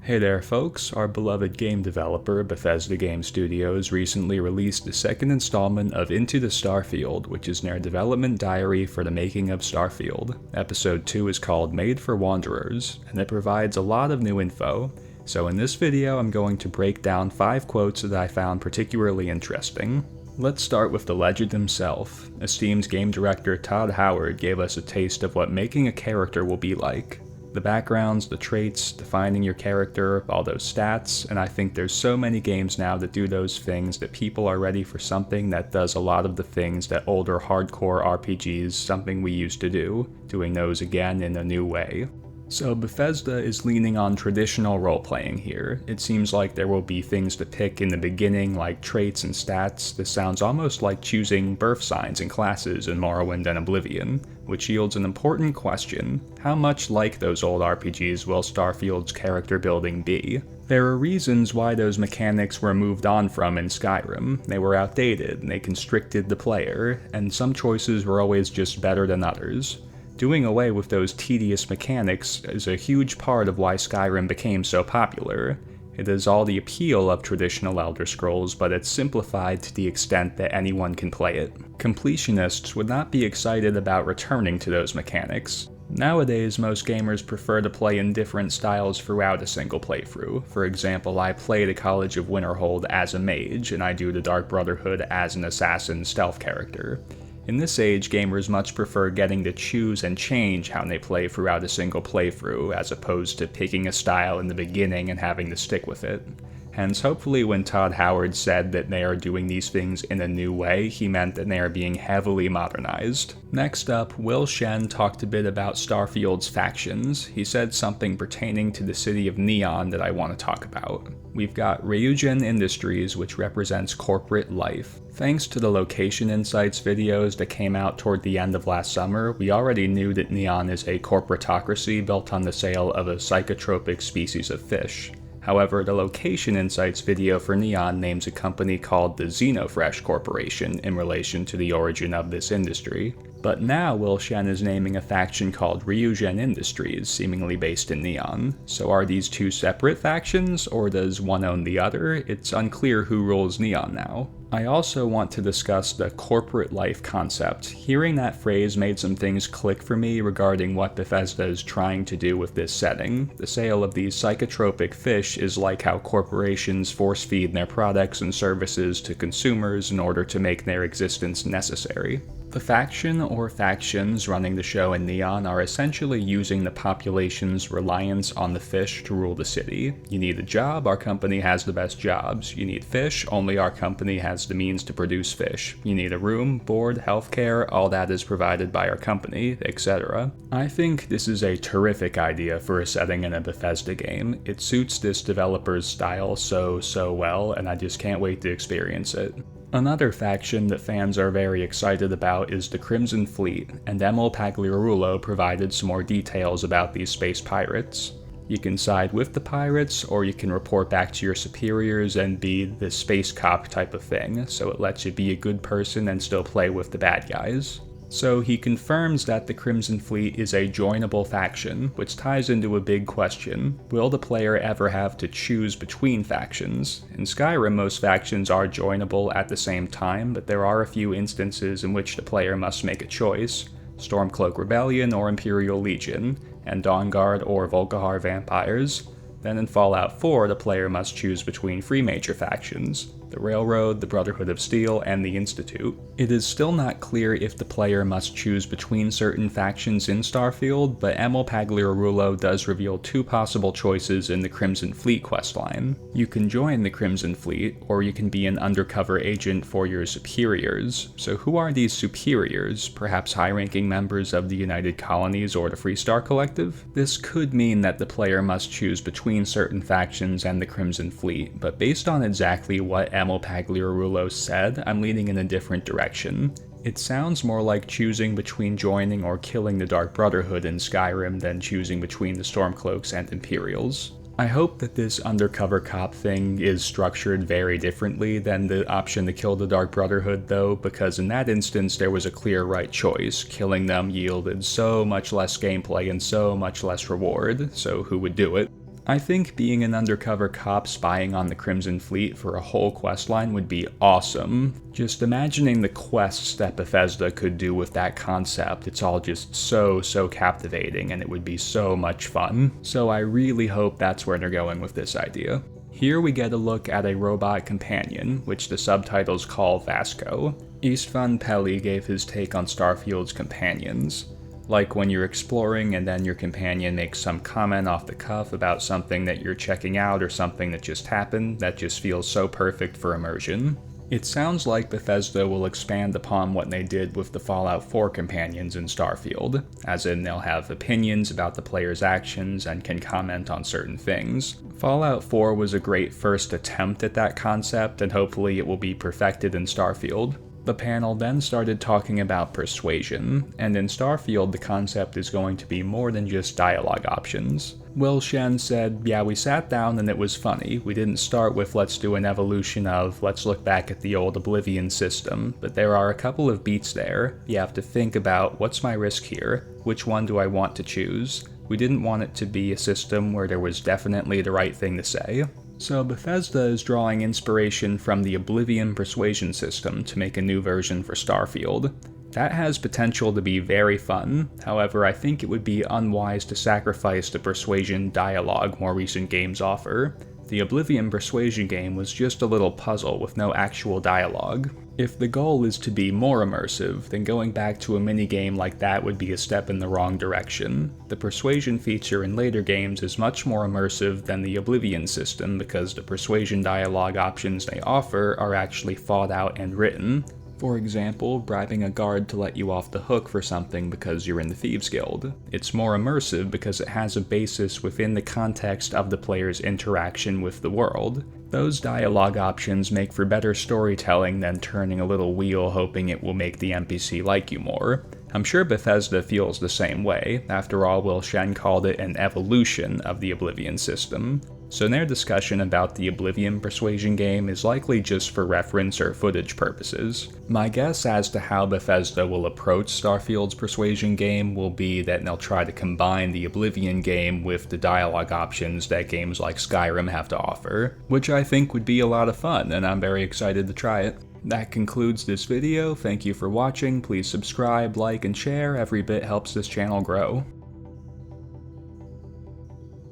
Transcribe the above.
Hey there folks, our beloved game developer Bethesda Game Studios recently released the second installment of Into the Starfield, which is their development diary for the making of Starfield. Episode 2 is called Made for Wanderers, and it provides a lot of new info. So in this video I'm going to break down 5 quotes that I found particularly interesting. Let's start with the legend himself. Esteemed game director Todd Howard gave us a taste of what making a character will be like. The backgrounds, the traits, defining your character, all those stats, and I think there's so many games now that do those things that people are ready for something that does a lot of the things that older hardcore RPGs, something we used to do, doing those again in a new way. So Bethesda is leaning on traditional role-playing here. It seems like there will be things to pick in the beginning like traits and stats. This sounds almost like choosing birth signs and classes in Morrowind and Oblivion, which yields an important question. How much like those old RPGs will Starfield's character building be? There are reasons why those mechanics were moved on from in Skyrim. They were outdated, and they constricted the player, and some choices were always just better than others. Doing away with those tedious mechanics is a huge part of why Skyrim became so popular. It is all the appeal of traditional Elder Scrolls, but it's simplified to the extent that anyone can play it. Completionists would not be excited about returning to those mechanics. Nowadays, most gamers prefer to play in different styles throughout a single playthrough. For example, I play the College of Winterhold as a mage, and I do the Dark Brotherhood as an assassin stealth character. In this age, gamers much prefer getting to choose and change how they play throughout a single playthrough, as opposed to picking a style in the beginning and having to stick with it. Hence, hopefully when Todd Howard said that they are doing these things in a new way, he meant that they are being heavily modernized. Next up, Will Shen talked a bit about Starfield's factions. He said something pertaining to the city of Neon that I want to talk about. We've got Ryujin Industries, which represents corporate life. Thanks to the location insights videos that came out toward the end of last summer, we already knew that Neon is a corporatocracy built on the sale of a psychotropic species of fish. However, the Location Insights video for Neon names a company called the Xenofresh Corporation in relation to the origin of this industry. But now Will Shen is naming a faction called Ryujin Industries, seemingly based in Neon. So are these two separate factions, or does one own the other? It's unclear who rules Neon now. I also want to discuss the corporate life concept. Hearing that phrase made some things click for me regarding what Bethesda is trying to do with this setting. The sale of these psychotropic fish is like how corporations force-feed their products and services to consumers in order to make their existence necessary. The faction or factions running the show in Neon are essentially using the population's reliance on the fish to rule the city. You need a job, our company has the best jobs. You need fish, only our company has the means to produce fish. You need a room, board, healthcare, all that is provided by our company, etc. I think this is a terrific idea for a setting in a Bethesda game. It suits this developer's style so well, and I just can't wait to experience it. Another faction that fans are very excited about is the Crimson Fleet, and Emil Pagliarulo provided some more details about these space pirates. You can side with the pirates, or you can report back to your superiors and be the space cop type of thing, so it lets you be a good person and still play with the bad guys. So he confirms that the Crimson Fleet is a joinable faction, which ties into a big question. Will the player ever have to choose between factions? In Skyrim, most factions are joinable at the same time, but there are a few instances in which the player must make a choice. Stormcloak Rebellion or Imperial Legion, and Dawnguard or Volkihar Vampires. Then in Fallout 4, the player must choose between 3 major factions: the Railroad, the Brotherhood of Steel, and the Institute. It is still not clear if the player must choose between certain factions in Starfield, but Emil Pagliarulo does reveal 2 possible choices in the Crimson Fleet questline. You can join the Crimson Fleet, or you can be an undercover agent for your superiors. So who are these superiors? Perhaps high-ranking members of the United Colonies or the Freestar Collective? This could mean that the player must choose between certain factions and the Crimson Fleet, but based on exactly what Emil Pagliarulo said, I'm leaning in a different direction. It sounds more like choosing between joining or killing the Dark Brotherhood in Skyrim than choosing between the Stormcloaks and Imperials. I hope that this undercover cop thing is structured very differently than the option to kill the Dark Brotherhood though, because in that instance there was a clear right choice. Killing them yielded so much less gameplay and so much less reward, so who would do it? I think being an undercover cop spying on the Crimson Fleet for a whole questline would be awesome. Just imagining the quests that Bethesda could do with that concept, it's all just so captivating, and it would be so much fun. So I really hope that's where they're going with this idea. Here we get a look at a robot companion, which the subtitles call Vasco. Istvan Peli gave his take on Starfield's companions. Like when you're exploring and then your companion makes some comment off the cuff about something that you're checking out or something that just happened, that just feels so perfect for immersion. It sounds like Bethesda will expand upon what they did with the Fallout 4 companions in Starfield, as in they'll have opinions about the player's actions and can comment on certain things. Fallout 4 was a great first attempt at that concept, and hopefully it will be perfected in Starfield. The panel then started talking about persuasion, and in Starfield the concept is going to be more than just dialogue options. Will Shen said, yeah, we sat down and it was funny. We didn't start with let's do an evolution of let's look back at the old Oblivion system, but there are a couple of beats there. You have to think about what's my risk here? Which one do I want to choose? We didn't want it to be a system where there was definitely the right thing to say. So Bethesda is drawing inspiration from the Oblivion persuasion system to make a new version for Starfield. That has potential to be very fun, however I think it would be unwise to sacrifice the persuasion dialogue more recent games offer. The Oblivion persuasion game was just a little puzzle with no actual dialogue. If the goal is to be more immersive, then going back to a minigame like that would be a step in the wrong direction. The persuasion feature in later games is much more immersive than the Oblivion system because the persuasion dialogue options they offer are actually thought out and written. For example, bribing a guard to let you off the hook for something because you're in the Thieves Guild. It's more immersive because it has a basis within the context of the player's interaction with the world. Those dialogue options make for better storytelling than turning a little wheel hoping it will make the NPC like you more. I'm sure Bethesda feels the same way. After all, Will Shen called it an evolution of the Oblivion system. So their discussion about the Oblivion persuasion game is likely just for reference or footage purposes. My guess as to how Bethesda will approach Starfield's persuasion game will be that they'll try to combine the Oblivion game with the dialogue options that games like Skyrim have to offer, which I think would be a lot of fun, and I'm very excited to try it. That concludes this video. Thank you for watching. Please subscribe, like, and share. Every bit helps this channel grow.